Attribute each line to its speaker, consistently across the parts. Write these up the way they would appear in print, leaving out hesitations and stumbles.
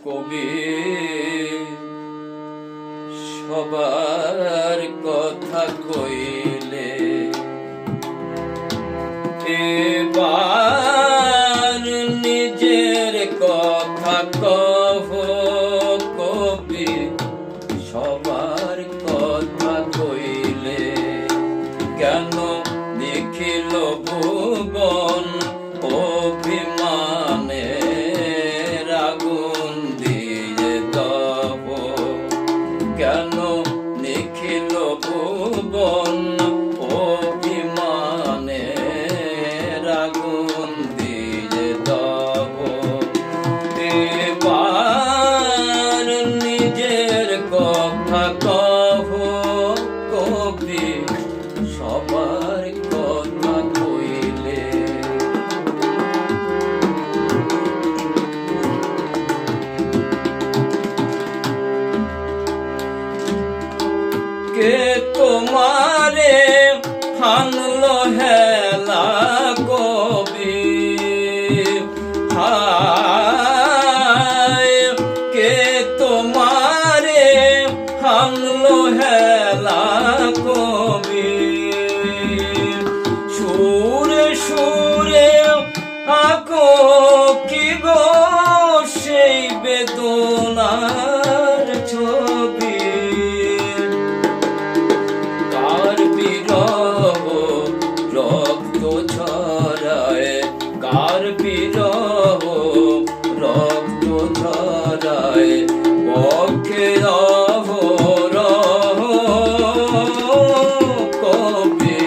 Speaker 1: কবি সবার কথা কইলে এবার নিজের কথা কহ কবি সবার কথা কইলে কেন দেখিল ভুবন অভিমানে আগুন দিয়ে দহ কেন নিখিল ভুবন অভিমানে আগুন দিয়ে দহ এবার নিজের কথা কহ কবি সবার কথা কইলে কে তোমারে হানলো হেলা কবি হায় কে তোমারে হানলো হেলা কবি সুরে সুরে আকো কি গো সেই বেদনার ছবি কার বিরহ রক্ত ঝরায় কার বিরহ রক্ত ঝরায় বক্ষে অহরহ কবি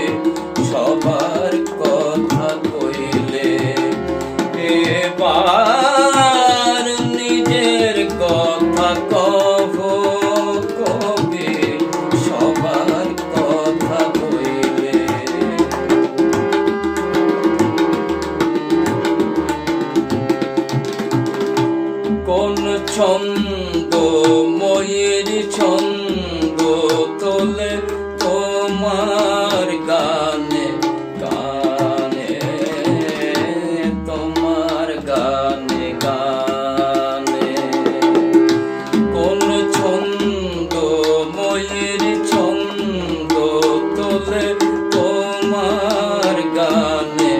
Speaker 1: সবার কথা কইলে এবার নিজের কথা কহ কবি সবার কথা কইলে কোন ছন্দ ময়ূর ছন্দ তোলে তোমার গানে গানে তোমার গানে গানে কোন ছন্দ ময়ূর ছন্দ তোলে তোমার গানে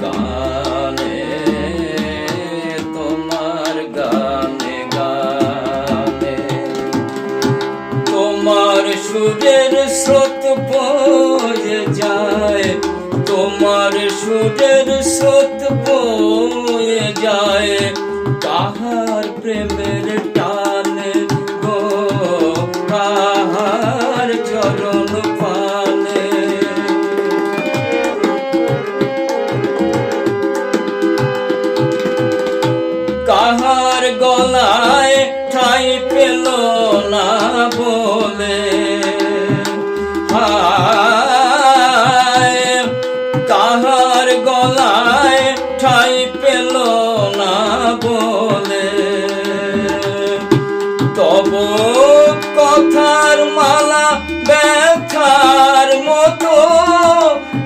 Speaker 1: গানে তোমার গানে গানে তোমার সুরের স্রোত বয়ে যায় তোমার সুরের স্রোত বয়ে যায় কাহার প্রেমের টানে গো কাহার চরণ পানে কাহার গলায় ঠাই পেল না বলে হায় কাহার গলায় ঠাই পেল না বলে তব কথার মালা ব্যথার মতো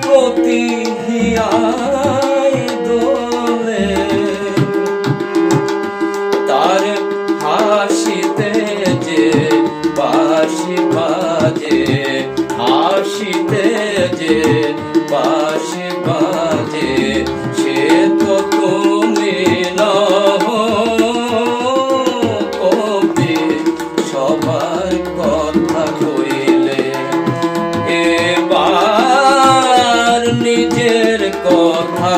Speaker 1: প্রতি হিয়ায় দোলে তার হাসিতে যে বাঁশি বাজে হাসিতে যে বাঁশি বাজে সে তো তুমি নহ কবি সবার কথা কইলে এবার নিজের কথা